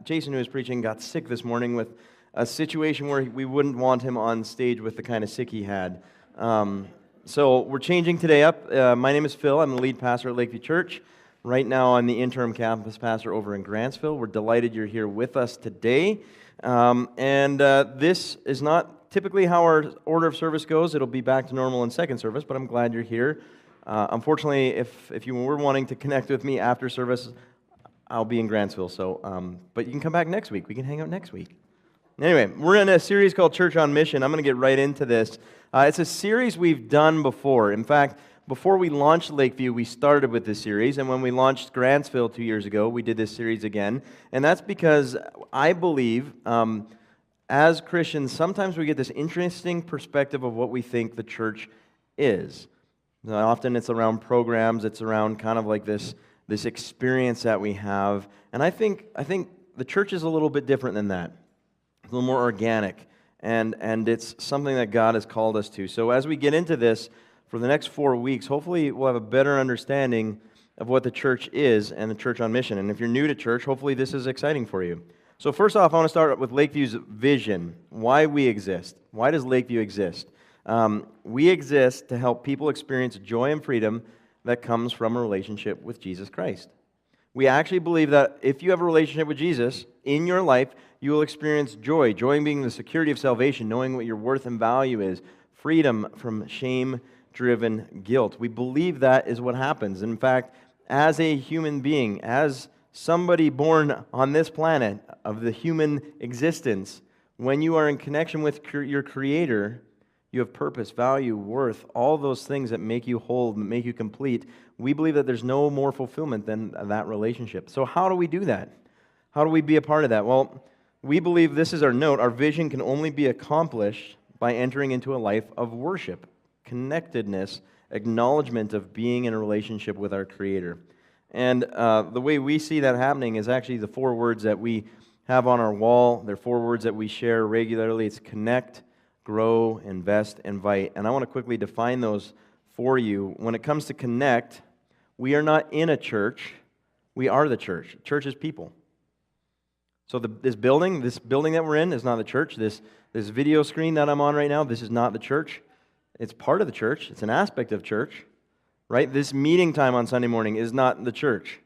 Jason, who was preaching, got sick this morning with a situation where we wouldn't want him on stage with the kind of sick he had. So we're changing today up. My name is Phil. I'm the lead pastor at Lakeview Church. Right now, I'm the interim campus pastor over in Grantsville. We're delighted you're here with us today. This is not typically how our order of service goes. It'll be back to normal in second service, but I'm glad you're here. Unfortunately, if you were wanting to connect with me after service, I'll be in Grantsville. But you can come back next week. We can hang out next week. Anyway, we're in a series called Church on Mission. I'm going to get right into this. It's a series we've done before. In fact, before we launched Lakeview, we started with this series, and when we launched Grantsville 2 years ago, we did this series again. And that's because I believe, as Christians, sometimes we get this interesting perspective of what we think the church is. Often it's around programs, it's around kind of like this experience that we have. And I think the church is a little bit different than that. It's a little more organic, and it's something that God has called us to. So as we get into this for the next 4 weeks, hopefully we'll have a better understanding of what the church is and the church on mission. And if you're new to church, hopefully this is exciting for you. So first off, I want to start with Lakeview's vision, why we exist. Why does Lakeview exist? We exist to help people experience joy and freedom that comes from a relationship with Jesus Christ. We actually believe that if you have a relationship with Jesus in your life, you will experience joy. Joy being the security of salvation, knowing what your worth and value is, freedom from shame-driven guilt. We believe that is what happens. In fact, as a human being, as somebody born on this planet of the human existence, when you are in connection with your Creator, you have purpose, value, worth, all those things that make you whole, that make you complete. We believe that there's no more fulfillment than that relationship. So how do we do that? How do we be a part of that? Well, we believe, this is our note, our vision can only be accomplished by entering into a life of worship, connectedness, acknowledgement of being in a relationship with our Creator. And the way we see that happening is actually the 4 words that we have on our wall. They're 4 words that we share regularly. It's connect, grow, invest, invite. And I want to quickly define those for you. When it comes to connect, we are not in a church. We are the church. Church is people. So this building that we're in is not the church. This video screen that I'm on right now, this is not the church. It's part of the church. It's an aspect of church, right? This meeting time on Sunday morning is not the church.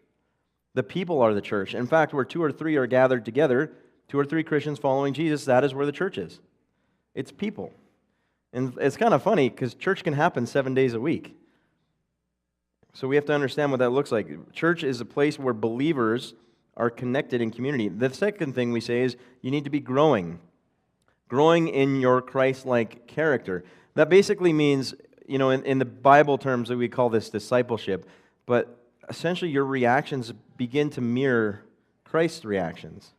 The people are the church. In fact, where 2 or 3 are gathered together, 2 or 3 Christians following Jesus, that is where the church is. It's people. And it's kind of funny because church can happen 7 days a week. So we have to understand what that looks like. Church is a place where believers are connected in community. The second thing we say is you need to be growing in your Christ-like character. That basically means, in the Bible terms that we call this discipleship, but essentially your reactions begin to mirror Christ's reactions.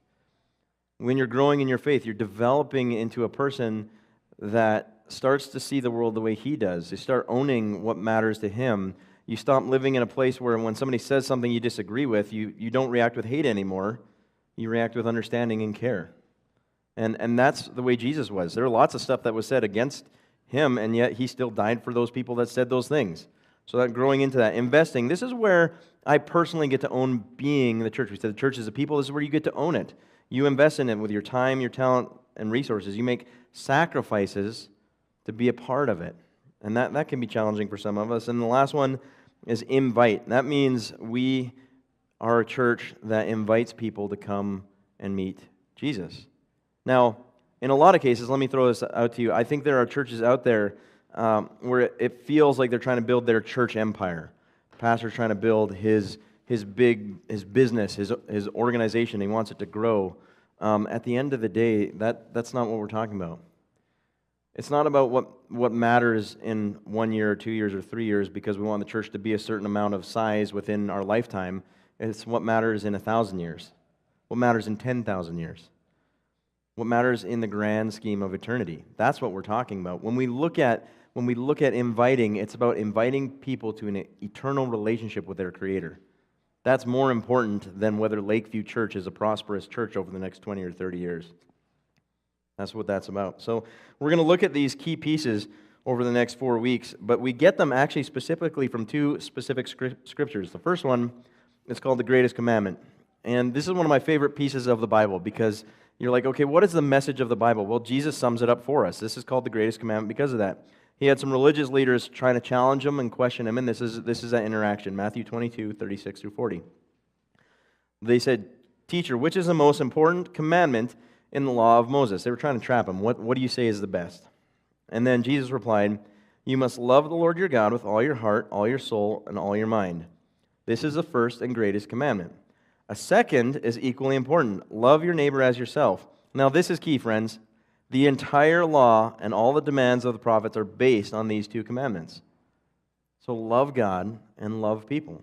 When you're growing in your faith, you're developing into a person that starts to see the world the way He does. You start owning what matters to Him. You stop living in a place where when somebody says something you disagree with, you don't react with hate anymore. You react with understanding and care. And that's the way Jesus was. There were lots of stuff that was said against Him, and yet He still died for those people that said those things. So that growing into that. Investing, this is where I personally get to own being the church. We said the church is a people. This is where you get to own it. You invest in it with your time, your talent, and resources. You make sacrifices to be a part of it. And that can be challenging for some of us. And the last one is invite. That means we are a church that invites people to come and meet Jesus. Now, in a lot of cases, let me throw this out to you. I think there are churches out there where it feels like they're trying to build their church empire. The pastor's trying to build his business, his organization. He wants it to grow. At the end of the day, that's not what we're talking about. It's not about what matters in 1 year or 2 years or 3 years because we want the church to be a certain amount of size within our lifetime. It's what matters in 1,000 years. What matters in 10,000 years. What matters in the grand scheme of eternity. That's what we're talking about. When we look at inviting, it's about inviting people to an eternal relationship with their Creator. That's more important than whether Lakeview Church is a prosperous church over the next 20 or 30 years. That's what that's about. So we're going to look at these key pieces over the next 4 weeks, but we get them actually specifically from 2 specific scriptures. The first one is called the Greatest Commandment. And this is one of my favorite pieces of the Bible because you're like, okay, what is the message of the Bible? Well, Jesus sums it up for us. This is called the greatest commandment because of that. He had some religious leaders trying to challenge him and question him, and this is that interaction, Matthew 22, 36 through 40. They said, "Teacher, which is the most important commandment in the law of Moses?" They were trying to trap him. What do you say is the best? And then Jesus replied, "You must love the Lord your God with all your heart, all your soul, and all your mind. This is the first and greatest commandment. A second is equally important. Love your neighbor as yourself." Now this is key, friends. The entire law and all the demands of the prophets are based on these two commandments. So love God and love people.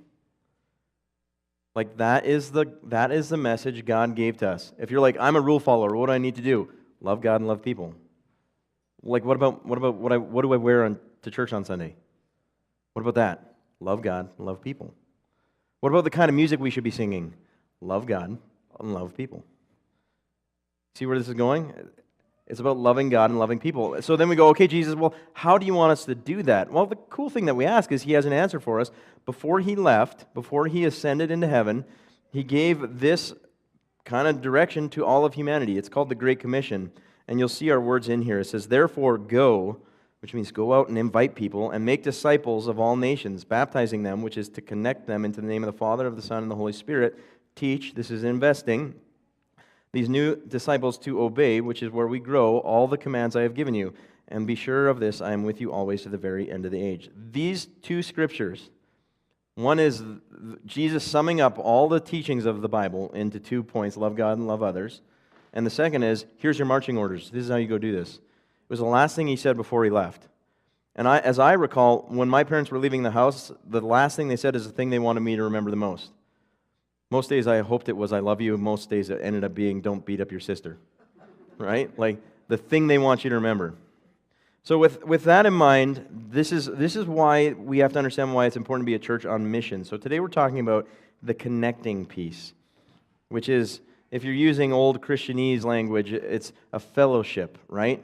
Like that is the message God gave to us. If you're like, I'm a rule follower, what do I need to do? Love God and love people. Like what do I wear to church on Sunday? What about that? Love God and love people. What about the kind of music we should be singing? Love God and love people. See where this is going? It's about loving God and loving people. So then we go, okay, Jesus, well, how do you want us to do that? Well, the cool thing that we ask is he has an answer for us. Before he left, before he ascended into heaven, he gave this kind of direction to all of humanity. It's called the Great Commission. And you'll see our words in here. It says, "Therefore go," which means go out and invite people, "and make disciples of all nations, baptizing them," which is to connect them into the name of the Father, of the Son, and the Holy Spirit. "Teach," this is investing, "these new disciples to obey," which is where we grow, "all the commands I have given you. And be sure of this, I am with you always to the very end of the age." These two scriptures, one is Jesus summing up all the teachings of the Bible into 2 points, love God and love others. And the second is, here's your marching orders. This is how you go do this. It was the last thing he said before he left. And as I recall, when my parents were leaving the house, the last thing they said is the thing they wanted me to remember the most. Most days I hoped it was, "I love you." Most days it ended up being, "Don't beat up your sister." Right? Like the thing they want you to remember. So with that in mind, this is why we have to understand why it's important to be a church on mission. So today we're talking about the connecting piece, which is, if you're using old Christianese language, it's a fellowship, right?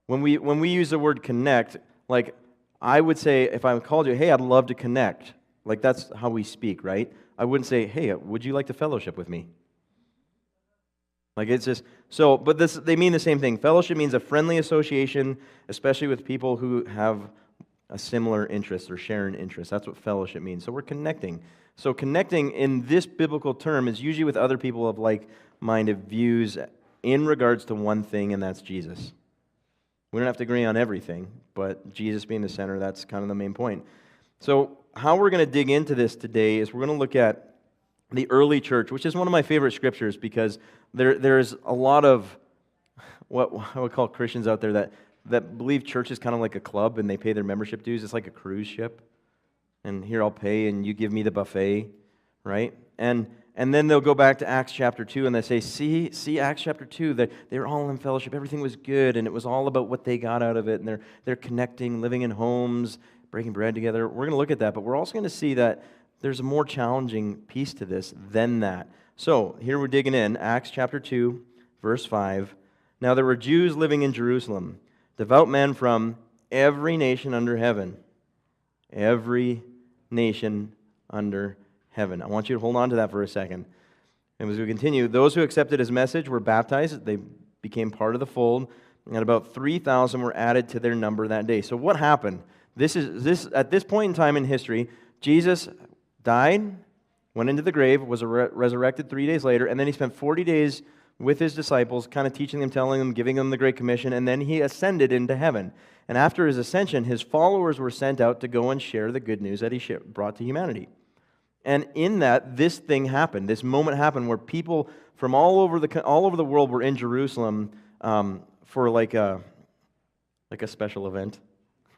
When we use the word connect, like I would say, if I called you, "Hey, I'd love to connect," like that's how we speak, right? I wouldn't say, "Hey, would you like to fellowship with me?" Like it's just, so, but they mean the same thing. Fellowship means a friendly association, especially with people who have a similar interest or share an interest. That's what fellowship means. So we're connecting. So connecting in this biblical term is usually with other people of like-minded views in regards to one thing, and that's Jesus. We don't have to agree on everything, but Jesus being the center, that's kind of the main point. So how we're going to dig into this today is we're going to look at the early church, which is one of my favorite scriptures because there's a lot of what I would call Christians out there that believe church is kind of like a club and they pay their membership dues. It's like a cruise ship. And here I'll pay and you give me the buffet, right? And then they'll go back to Acts chapter 2 and they say, see Acts chapter 2, that they're all in fellowship, everything was good, and it was all about what they got out of it, and they're connecting, living in homes, breaking bread together. We're going to look at that, but we're also going to see that there's a more challenging piece to this than that. So here we're digging in, Acts chapter 2, verse 5. "Now there were Jews living in Jerusalem, devout men from every nation under heaven." Every nation under heaven. I want you to hold on to that for a second. And as we continue, "Those who accepted his message were baptized. They became part of the fold, and about 3,000 were added to their number that day." So what happened? At this point in time in history, Jesus died, went into the grave, was resurrected 3 days later, and then he spent 40 days with his disciples, kind of teaching them, telling them, giving them the Great Commission, and then he ascended into heaven. And after his ascension, his followers were sent out to go and share the good news that he brought to humanity. And in that, this thing happened. This moment happened where people from all over the world were in Jerusalem for like a special event,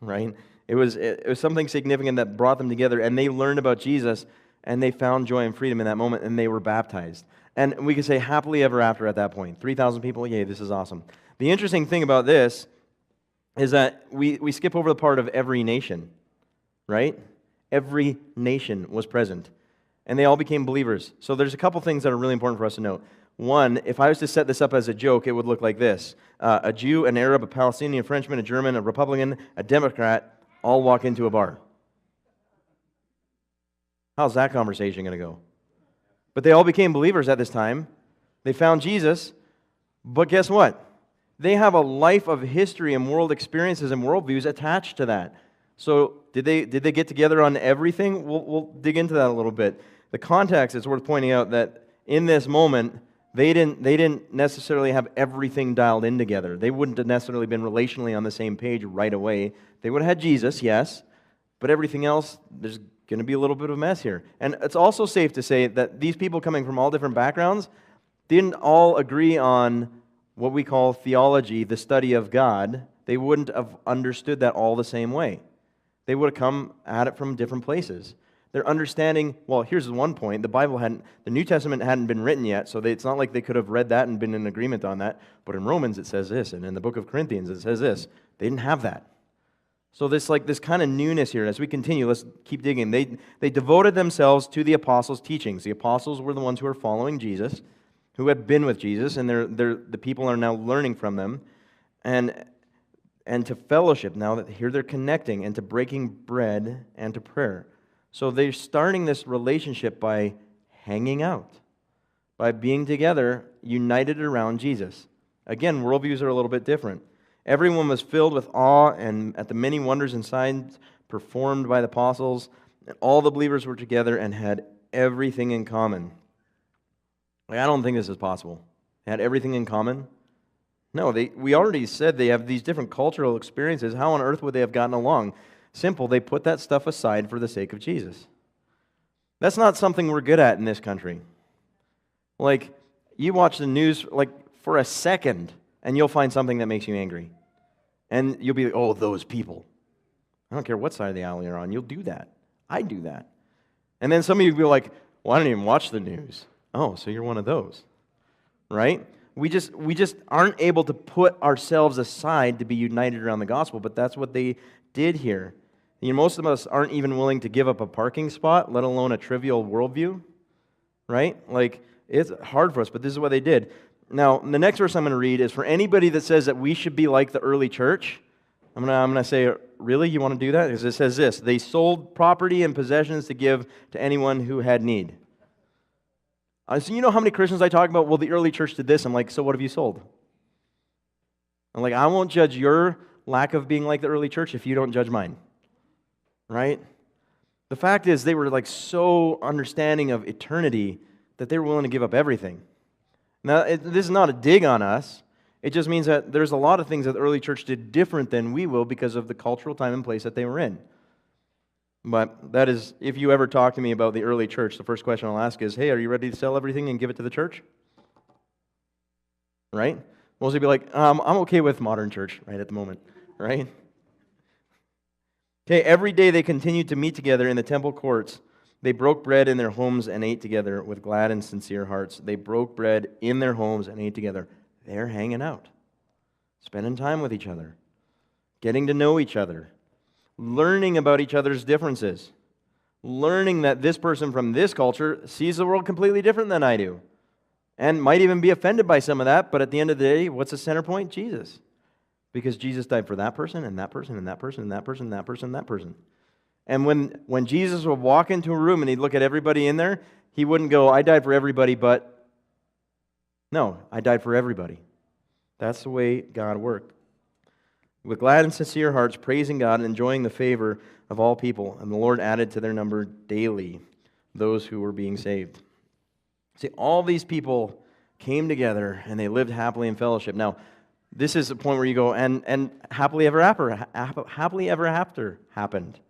right? It was something significant that brought them together, and they learned about Jesus, and they found joy and freedom in that moment, and they were baptized. And we could say happily ever after at that point. 3,000 people, yay, this is awesome. The interesting thing about this is that we skip over the part of every nation, right? Every nation was present, and they all became believers. So there's a couple things that are really important for us to note. One, if I was to set this up as a joke, it would look like this. A Jew, an Arab, a Palestinian, a Frenchman, a German, a Republican, a Democrat, all walk into a bar. How's that conversation going to go? But they all became believers at this time. They found Jesus. But guess what? They have a life of history and world experiences and worldviews attached to that. So did they get together on everything? We'll dig into that a little bit. The context is worth pointing out that in this moment, they didn't necessarily have everything dialed in together. They wouldn't have necessarily been relationally on the same page right away. They would have had Jesus, yes, but everything else, there's going to be a little bit of a mess here. And it's also safe to say that these people coming from all different backgrounds didn't all agree on what we call theology, the study of God. They wouldn't have understood that all the same way. They would have come at it from different places. Their understanding, well, here's one point. The New Testament hadn't been written yet, so it's not like they could have read that and been in agreement on that. But in Romans it says this, and in the book of Corinthians it says this. They didn't have that. So this kind of newness here. As we continue, let's keep digging. They devoted themselves to the apostles' teachings. The apostles were the ones who were following Jesus, who had been with Jesus, and the people are now learning from them, and to fellowship. Now that here they're connecting, and to breaking bread and to prayer. So they're starting this relationship by hanging out, by being together, united around Jesus. Again, worldviews are a little bit different. Everyone was filled with awe and at the many wonders and signs performed by the apostles, and all the believers were together and had everything in common. I don't think this is possible. They had everything in common? No, we already said they have these different cultural experiences. How on earth would they have gotten along? Simple, they put that stuff aside for the sake of Jesus. That's not something we're good at in this country. Like, you watch the news, like, for a second, and you'll find something that makes you angry. And you'll be like, oh, those people. I don't care what side of the aisle you're on, you'll do that. I do that. And then some of you will be like, well, I don't even watch the news. Oh, so you're one of those, right? We just aren't able to put ourselves aside to be united around the gospel, but that's what they did here. You know, most of us aren't even willing to give up a parking spot, let alone a trivial worldview, right? Like, it's hard for us, but this is what they did. Now, the next verse I'm going to read is for anybody that says that we should be like the early church. I'm going to say, really, you want to do that? Because it says this, they sold property and possessions to give to anyone who had need. So you know how many Christians I talk about, well, the early church did this. I'm like, so what have you sold? I'm like, I won't judge your lack of being like the early church if you don't judge mine. Right? The fact is, they were like so understanding of eternity that they were willing to give up everything. Now, this is not a dig on us. It just means that there's a lot of things that the early church did different than we will because of the cultural time and place that they were in. But that is, if you ever talk to me about the early church, the first question I'll ask is, hey, are you ready to sell everything and give it to the church? Right? Most will be like, I'm okay with modern church right at the moment, right? Okay, every day they continued to meet together in the temple courts. They broke bread in their homes and ate together with glad and sincere hearts. They broke bread in their homes and ate together. They're hanging out, spending time with each other, getting to know each other, learning about each other's differences, learning that this person from this culture sees the world completely different than I do, and might even be offended by some of that, but at the end of the day, what's the center point? Jesus. Because Jesus died for that person, and that person, and that person, and that person, and that person, and that person. And when Jesus would walk into a room and he'd look at everybody in there, he wouldn't go, I died for everybody, but... No, I died for everybody. That's the way God worked. With glad and sincere hearts, praising God and enjoying the favor of all people. And the Lord added to their number daily those who were being saved. See, all these people came together and they lived happily in fellowship. Now, this is the point where you go, and happily ever after happened.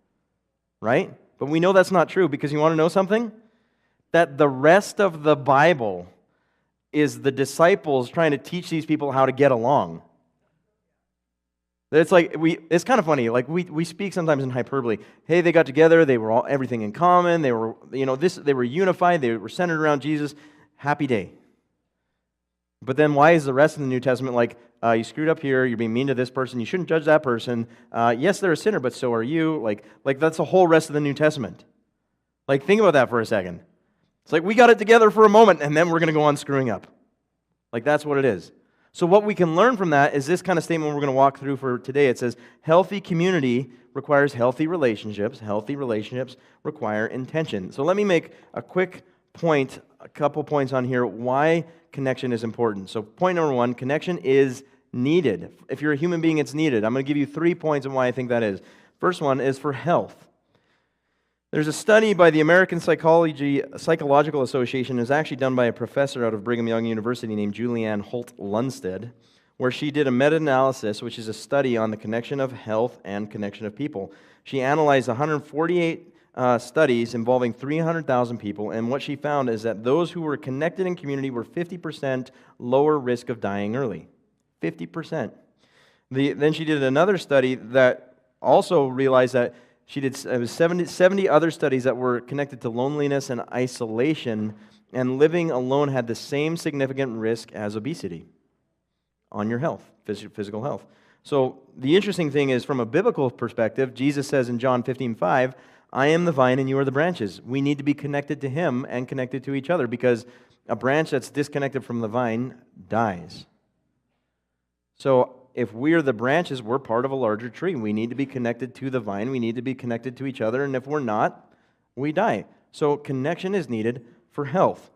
Right? But we know that's not true because you want to know something? That the rest of the Bible is the disciples trying to teach these people how to get along. It's like it's kind of funny. Like we speak sometimes in hyperbole. Hey, they got together. They were all everything in common. They were they were unified. They were centered around Jesus. Happy day. But then why is the rest of the New Testament like you screwed up here? You're being mean to this person. You shouldn't judge that person. Yes, they're a sinner, but so are you. Like that's the whole rest of the New Testament. Like think about that for a second. It's like we got it together for a moment, and then we're going to go on screwing up. Like that's what it is. So what we can learn from that is this kind of statement we're going to walk through for today. It says, healthy community requires healthy relationships. Healthy relationships require intention. So let me make a quick point, a couple points on here, why connection is important. So point number one, connection is needed. If you're a human being, it's needed. I'm going to give you 3 points on why I think that is. First one is for health. There's a study by the American Psychological Association. It was actually done by a professor out of Brigham Young University named Julianne Holt-Lunstead, where she did a meta-analysis, which is a study on the connection of health and connection of people. She analyzed 148 studies involving 300,000 people, and what she found is that those who were connected in community were 50% lower risk of dying early. 50%. Then she did another study that also realized that she did 70 other studies that were connected to loneliness and isolation, and living alone had the same significant risk as obesity on your health, physical health. So the interesting thing is, from a biblical perspective, Jesus says in John 15:5, I am the vine and you are the branches. We need to be connected to Him and connected to each other, because a branch that's disconnected from the vine dies. So if we're the branches, we're part of a larger tree. We need to be connected to the vine. We need to be connected to each other. And if we're not, we die. So connection is needed for health.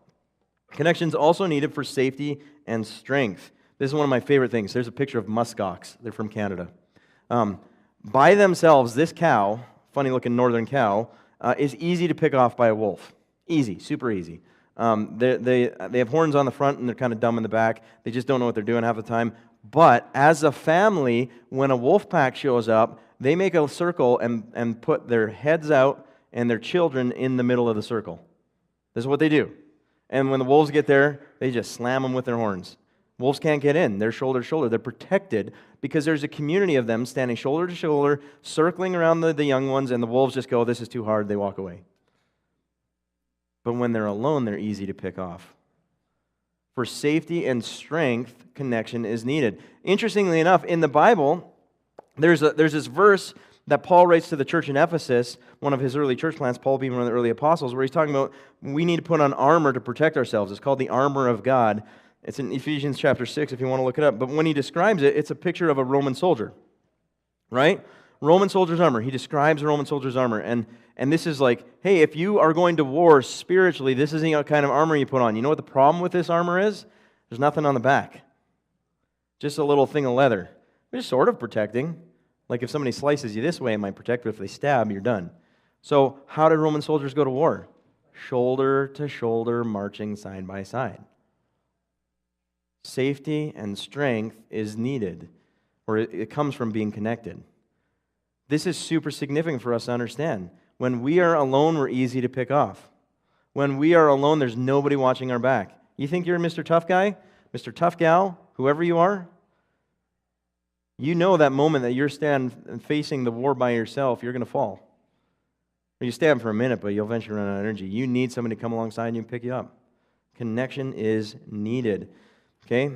Connection is also needed for safety and strength. This is one of my favorite things. There's a picture of muskox. They're from Canada. By themselves, this cow, funny-looking northern cow, is easy to pick off by a wolf. Easy, super easy. They have horns on the front, and they're kind of dumb in the back. They just don't know what they're doing half the time. But as a family, when a wolf pack shows up, they make a circle and put their heads out and their children in the middle of the circle. This is what they do. And when the wolves get there, they just slam them with their horns. Wolves can't get in. They're shoulder to shoulder. They're protected because there's a community of them standing shoulder to shoulder, circling around the young ones, and the wolves just go, this is too hard, they walk away. But when they're alone, they're easy to pick off. For safety and strength, connection is needed. Interestingly enough, in the Bible, there's this verse that Paul writes to the church in Ephesus, one of his early church plants, Paul being one of the early apostles, where he's talking about we need to put on armor to protect ourselves. It's called the armor of God. It's in Ephesians chapter 6 if you want to look it up. But when he describes it, it's a picture of a Roman soldier, right? Roman soldier's armor. He describes a Roman soldier's armor. And this is like, hey, if you are going to war spiritually, this is the kind of armor you put on. You know what the problem with this armor is? There's nothing on the back. Just a little thing of leather. It's sort of protecting. Like if somebody slices you this way, it might protect, but if they stab, you're done. So how did Roman soldiers go to war? Shoulder to shoulder, marching side by side. Safety and strength is needed, or it comes from being connected. This is super significant for us to understand. When we are alone, we're easy to pick off. When we are alone, there's nobody watching our back. You think you're Mr. Tough Guy, Mr. Tough Gal, whoever you are? You know that moment that you're facing the war by yourself, you're going to fall. Or you stand for a minute, but you'll eventually run out of energy. You need somebody to come alongside you and pick you up. Connection is needed. Okay?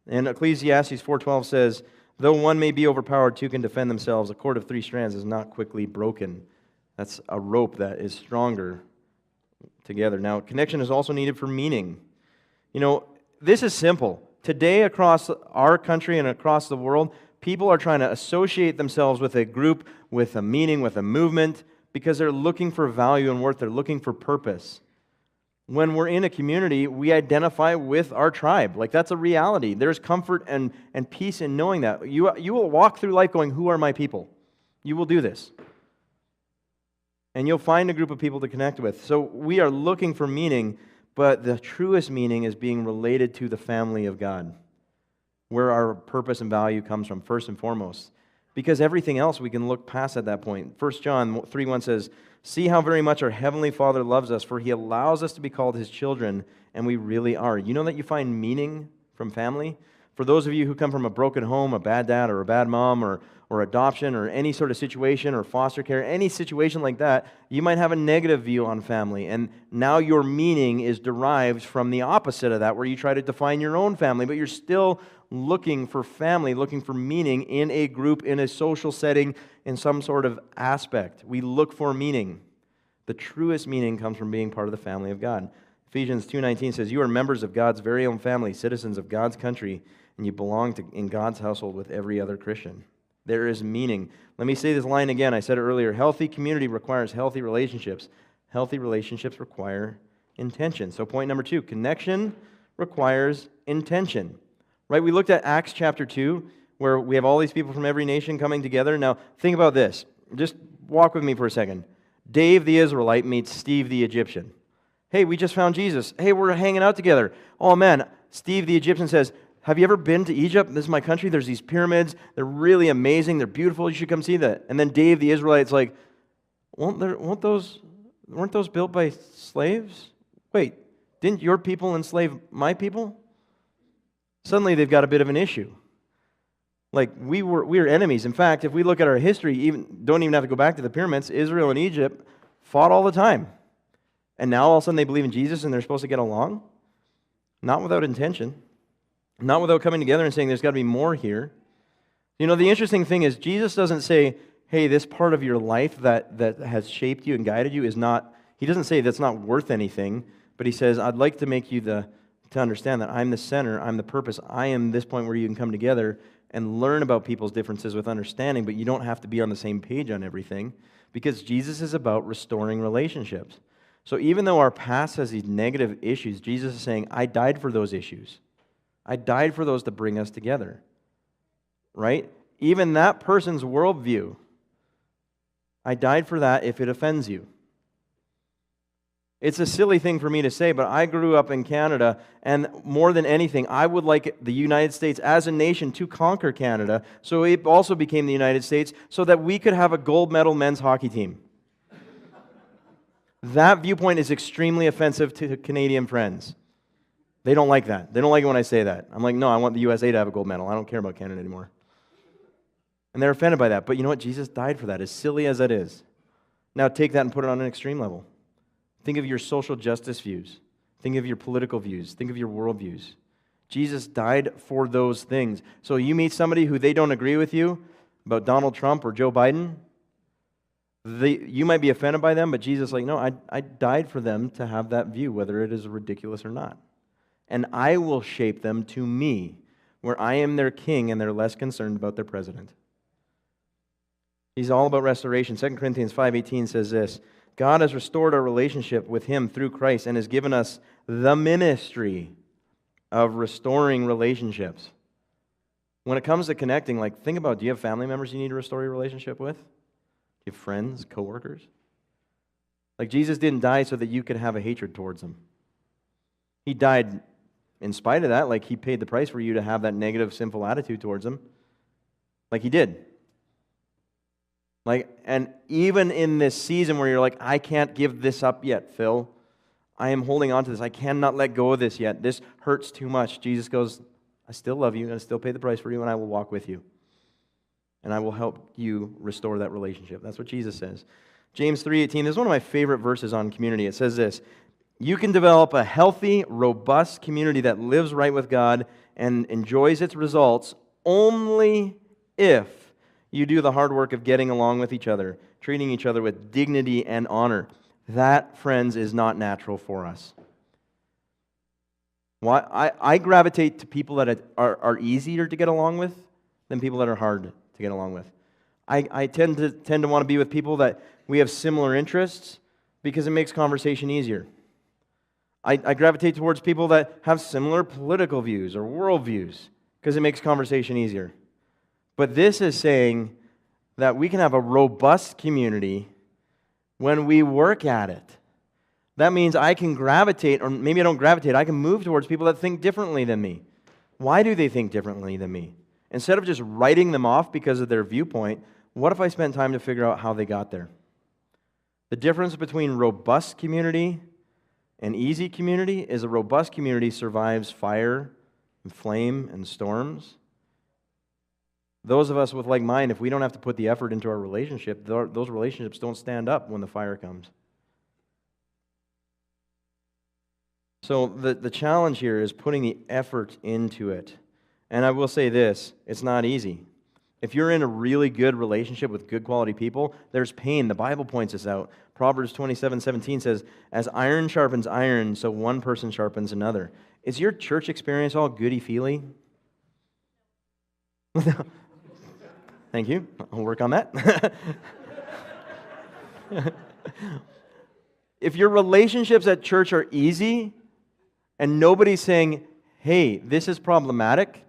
And Ecclesiastes 4:12 says, though one may be overpowered, two can defend themselves. A cord of 3 strands is not quickly broken. That's a rope that is stronger together. Now, connection is also needed for meaning. You know, this is simple. Today, across our country and across the world, people are trying to associate themselves with a group, with a meaning, with a movement, because they're looking for value and worth. They're looking for purpose. When we're in a community, we identify with our tribe. Like, that's a reality. There's comfort and peace in knowing that. You will walk through life going, who are my people? You will do this. And you'll find a group of people to connect with. So we are looking for meaning, but the truest meaning is being related to the family of God, where our purpose and value comes from, first and foremost. Because everything else we can look past at that point. 1 John 3:1 says, see how very much our Heavenly Father loves us, for He allows us to be called His children, and we really are. You know that you find meaning from family? For those of you who come from a broken home, a bad dad or a bad mom, or adoption, or any sort of situation, or foster care, any situation like that, you might have a negative view on family, and now your meaning is derived from the opposite of that, where you try to define your own family, but you're still looking for family, looking for meaning in a group, in a social setting, in some sort of aspect. We look for meaning. The truest meaning comes from being part of the family of God. Ephesians 2:19 says, you are members of God's very own family, citizens of God's country, and you belong in God's household with every other Christian. There is meaning. Let me say this line again. I said it earlier. Healthy community requires healthy relationships. Healthy relationships require intention. So point number 2, connection requires intention. Right? We looked at Acts chapter 2, where we have all these people from every nation coming together. Now, think about this. Just walk with me for a second. Dave the Israelite meets Steve the Egyptian. Hey, we just found Jesus. Hey, we're hanging out together. Oh man, Steve the Egyptian says, have you ever been to Egypt? This is my country. There's these pyramids. They're really amazing. They're beautiful. You should come see that. And then Dave the Israelite's like, weren't those built by slaves? Wait, didn't your people enslave my people? Suddenly they've got a bit of an issue. Like we were enemies. In fact, if we look at our history, don't even have to go back to the pyramids, Israel and Egypt fought all the time. And now all of a sudden they believe in Jesus and they're supposed to get along? Not without intention. Not without coming together and saying there's got to be more here. You know, the interesting thing is Jesus doesn't say, hey, this part of your life that has shaped you and guided you is not, he doesn't say that's not worth anything, but he says, I'd like to make you to understand that I'm the center, I'm the purpose, I am this point where you can come together and learn about people's differences with understanding, but you don't have to be on the same page on everything, because Jesus is about restoring relationships. So even though our past has these negative issues, Jesus is saying, I died for those issues. I died for those to bring us together. Right? Even that person's worldview, I died for that if it offends you. It's a silly thing for me to say, but I grew up in Canada, and more than anything, I would like the United States as a nation to conquer Canada, so it also became the United States, so that we could have a gold medal men's hockey team. That viewpoint is extremely offensive to Canadian friends. They don't like that. They don't like it when I say that. I'm like, no, I want the USA to have a gold medal. I don't care about Canada anymore. And they're offended by that. But you know what? Jesus died for that, as silly as that is. Now take that and put it on an extreme level. Think of your social justice views. Think of your political views. Think of your worldviews. Jesus died for those things. So you meet somebody who they don't agree with you about Donald Trump or Joe Biden, you might be offended by them, but Jesus is like, no, I died for them to have that view, whether it is ridiculous or not. And I will shape them to me, where I am their king and they're less concerned about their president. He's all about restoration. 2 Corinthians 5:18 says this, God has restored our relationship with Him through Christ and has given us the ministry of restoring relationships. When it comes to connecting, like think about, do you have family members you need to restore your relationship with? Do you have friends, coworkers? Like Jesus didn't die so that you could have a hatred towards them. He died in spite of that, like He paid the price for you to have that negative, sinful attitude towards them. Like He did. Like, and even in this season where you're like, I can't give this up yet, Phil. I am holding on to this. I cannot let go of this yet. This hurts too much. Jesus goes, I still love you, and I still pay the price for you, and I will walk with you. And I will help you restore that relationship. That's what Jesus says. James 3:18, this is one of my favorite verses on community. It says this, you can develop a healthy, robust community that lives right with God and enjoys its results only if you do the hard work of getting along with each other, treating each other with dignity and honor. That, friends, is not natural for us. Why? I gravitate to people that are easier to get along with than people that are hard to get along with. I tend to want to be with people that we have similar interests because it makes conversation easier. I gravitate towards people that have similar political views or worldviews because it makes conversation easier. But this is saying that we can have a robust community when we work at it. That means I can gravitate, or maybe I don't gravitate, I can move towards people that think differently than me. Why do they think differently than me? Instead of just writing them off because of their viewpoint, what if I spent time to figure out how they got there? The difference between robust community and easy community is a robust community survives fire and flame and storms. Those of us with like mind, if we don't have to put the effort into our relationship, those relationships don't stand up when the fire comes. So the challenge here is putting the effort into it. And I will say this, it's not easy. If you're in a really good relationship with good quality people, there's pain. The Bible points this out. Proverbs 27:17 says, as iron sharpens iron, so one person sharpens another. Is your church experience all goody-feely? Thank you. I'll work on that. If your relationships at church are easy and nobody's saying, hey, this is problematic,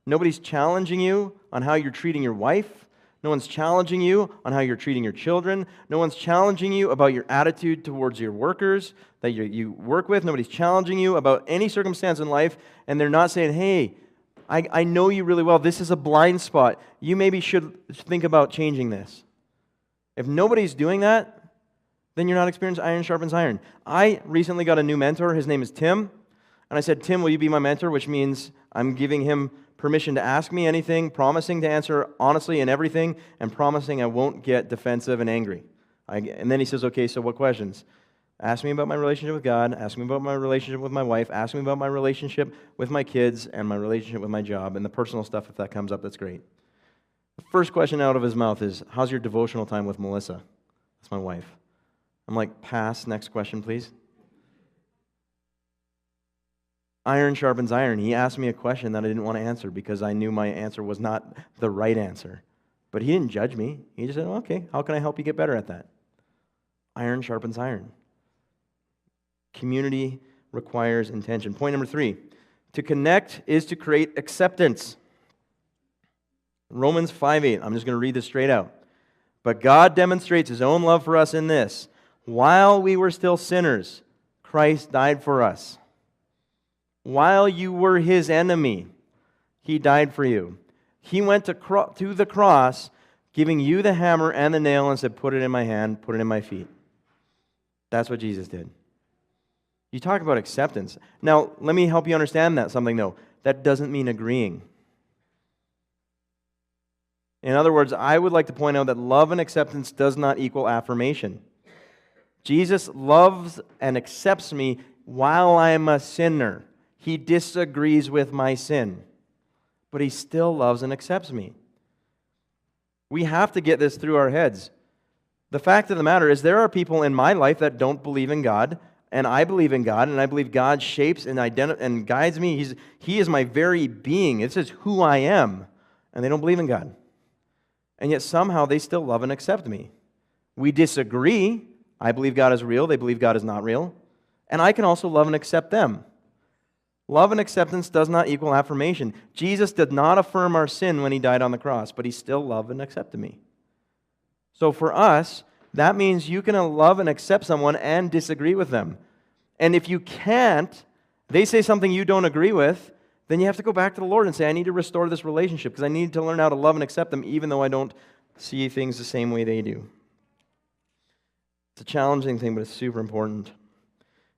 nobody's challenging you on how you're treating your wife, no one's challenging you on how you're treating your children, no one's challenging you about your attitude towards your workers that you work with, nobody's challenging you about any circumstance in life, and they're not saying, hey, I know you really well, this is a blind spot, you maybe should think about changing this. If nobody's doing that, then you're not experiencing iron sharpens iron. I recently got a new mentor. His name is Tim. And I said, Tim, will you be my mentor? Which means I'm giving him permission to ask me anything, promising to answer honestly in everything, and promising I won't get defensive and angry. And then he says, okay, so what questions? Ask me about my relationship with God. Ask me about my relationship with my wife. Ask me about my relationship with my kids and my relationship with my job. And the personal stuff, if that comes up, that's great. The first question out of his mouth is, how's your devotional time with Melissa? That's my wife. I'm like, pass, next question, please. Iron sharpens iron. He asked me a question that I didn't want to answer because I knew my answer was not the right answer. But he didn't judge me. He just said, okay, how can I help you get better at that? Iron sharpens iron. Community requires intention. Point number 3, to connect is to create acceptance. Romans 5:8, I'm just going to read this straight out. But God demonstrates His own love for us in this: while we were still sinners, Christ died for us. While you were His enemy, He died for you. He went to the cross, giving you the hammer and the nail and said, put it in my hand, put it in my feet. That's what Jesus did. You talk about acceptance. Now, let me help you understand something though. That doesn't mean agreeing. In other words, I would like to point out that love and acceptance does not equal affirmation. Jesus loves and accepts me while I am a sinner. He disagrees with my sin, but He still loves and accepts me. We have to get this through our heads. The fact of the matter is there are people in my life that don't believe in God, and I believe in God, and I believe God shapes and guides me. He is my very being. This is who I am, and they don't believe in God. And yet somehow they still love and accept me. We disagree. I believe God is real. They believe God is not real. And I can also love and accept them. Love and acceptance does not equal affirmation. Jesus did not affirm our sin when He died on the cross, but He still loved and accepted me. So for us, that means you can love and accept someone and disagree with them. And if you can't, they say something you don't agree with, then you have to go back to the Lord and say, I need to restore this relationship because I need to learn how to love and accept them even though I don't see things the same way they do. It's a challenging thing, but it's super important.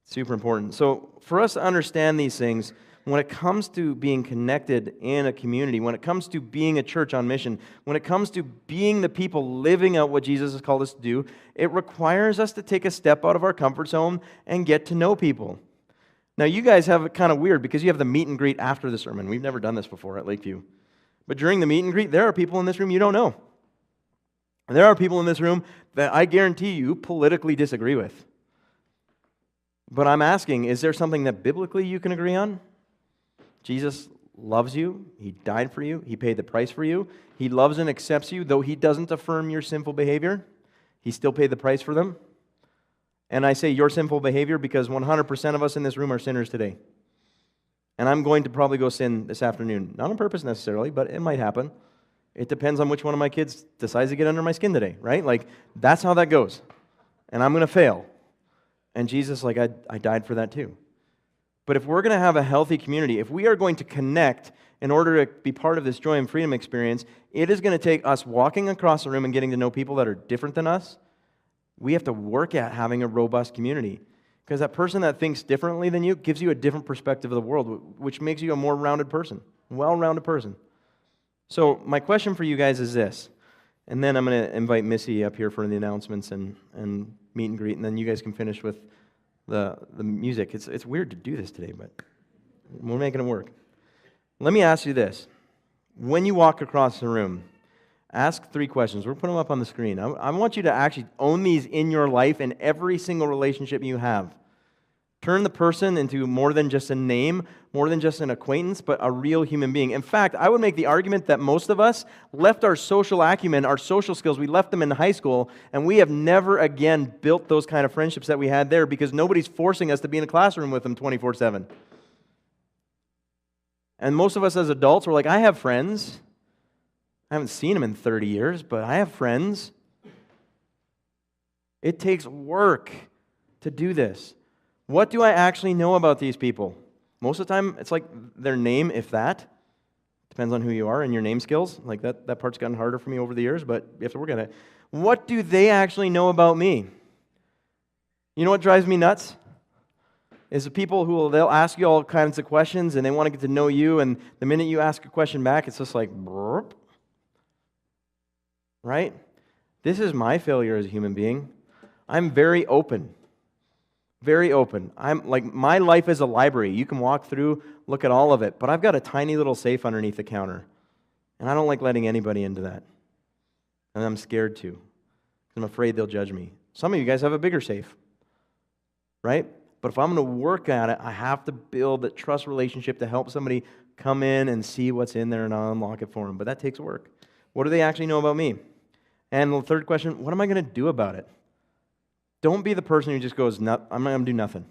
Super important. So for us to understand these things, when it comes to being connected in a community, when it comes to being a church on mission, when it comes to being the people living out what Jesus has called us to do, it requires us to take a step out of our comfort zone and get to know people. Now, you guys have it kind of weird because you have the meet and greet after the sermon. We've never done this before at Lakeview. But during the meet and greet, there are people in this room you don't know. And there are people in this room that I guarantee you politically disagree with. But I'm asking, is there something that biblically you can agree on? Jesus loves you. He died for you. He paid the price for you. He loves and accepts you, though He doesn't affirm your sinful behavior. He still paid the price for them. And I say your sinful behavior because 100% of us in this room are sinners today. And I'm going to probably go sin this afternoon. Not on purpose necessarily, but it might happen. It depends on which one of my kids decides to get under my skin today, right? Like, that's how that goes. And I'm going to fail. And Jesus, I died for that too. But if we're going to have a healthy community, if we are going to connect in order to be part of this joy and freedom experience, it is going to take us walking across the room and getting to know people that are different than us. We have to work at having a robust community. Because that person that thinks differently than you gives you a different perspective of the world, which makes you a more rounded person, well-rounded person. So my question for you guys is this, and then I'm going to invite Missy up here for the announcements and meet and greet, and then you guys can finish with the music. It's weird to do this today, but we're making it work. Let me ask you this. When you walk across the room, ask 3 questions. We're putting them up on the screen. I want you to actually own these in your life and every single relationship you have. Turn the person into more than just a name, more than just an acquaintance, but a real human being. In fact, I would make the argument that most of us left our social acumen, our social skills, we left them in high school, and we have never again built those kind of friendships that we had there because nobody's forcing us to be in a classroom with them 24/7. And most of us as adults, we're like, I have friends. I haven't seen them in 30 years, but I have friends. It takes work to do this. What do I actually know about these people? Most of the time, it's like their name, if that. Depends on who you are and your name skills. Like that part's gotten harder for me over the years, but you have to work at it. What do they actually know about me? You know what drives me nuts? Is the people they'll ask you all kinds of questions and they want to get to know you, and the minute you ask a question back, it's just like, burp. Right? This is my failure as a human being. I'm very open. Very open. I'm like, my life is a library. You can walk through, look at all of it, but I've got a tiny little safe underneath the counter, and I don't like letting anybody into that. And I'm scared to. I'm afraid they'll judge me. Some of you guys have a bigger safe, right? But if I'm going to work at it, I have to build that trust relationship to help somebody come in and see what's in there and I'll unlock it for them. But that takes work. What do they actually know about me? And the third question, what am I going to do about it? Don't be the person who just goes, I'm not going to do nothing.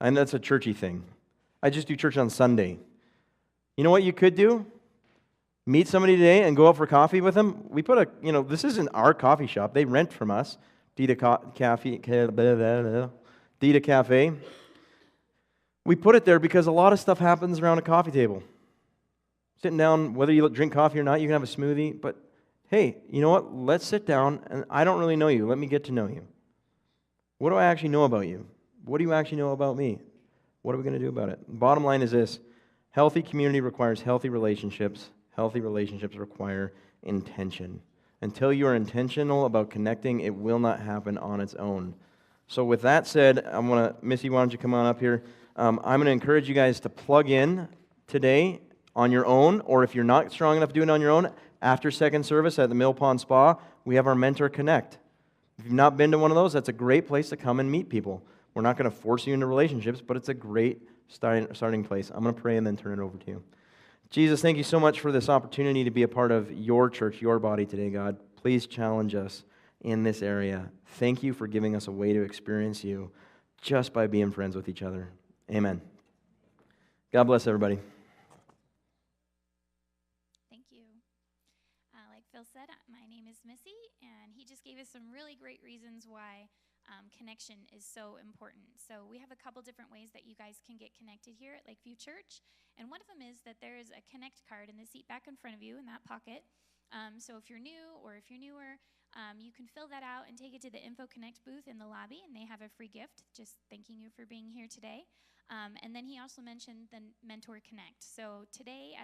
And that's a churchy thing. I just do church on Sunday. You know what you could do? Meet somebody today and go out for coffee with them. We put this isn't our coffee shop. They rent from us. Dita Cafe. We put it there because a lot of stuff happens around a coffee table. Sitting down, whether you drink coffee or not, you can have a smoothie, but hey, you know what? Let's sit down, and I don't really know you. Let me get to know you. What do I actually know about you? What do you actually know about me? What are we going to do about it? Bottom line is this. Healthy community requires healthy relationships. Healthy relationships require intention. Until you are intentional about connecting, it will not happen on its own. So with that said, Missy, why don't you come on up here? I'm going to encourage you guys to plug in today on your own, or if you're not strong enough to do it on your own, after second service at the Mill Pond Spa, we have our Mentor Connect. If you've not been to one of those, that's a great place to come and meet people. We're not going to force you into relationships, but it's a great starting place. I'm going to pray and then turn it over to you. Jesus, thank you so much for this opportunity to be a part of your church, your body today, God. Please challenge us in this area. Thank you for giving us a way to experience you just by being friends with each other. Amen. God bless everybody. Phil said, my name is Missy, and he just gave us some really great reasons why connection is so important. So we have a couple different ways that you guys can get connected here at Lakeview Church, and one of them is that there is a Connect card in the seat back in front of you in that pocket. So if you're new or if you're newer, you can fill that out and take it to the Info Connect booth in the lobby, and they have a free gift, just thanking you for being here today. And then he also mentioned the Mentor Connect. So today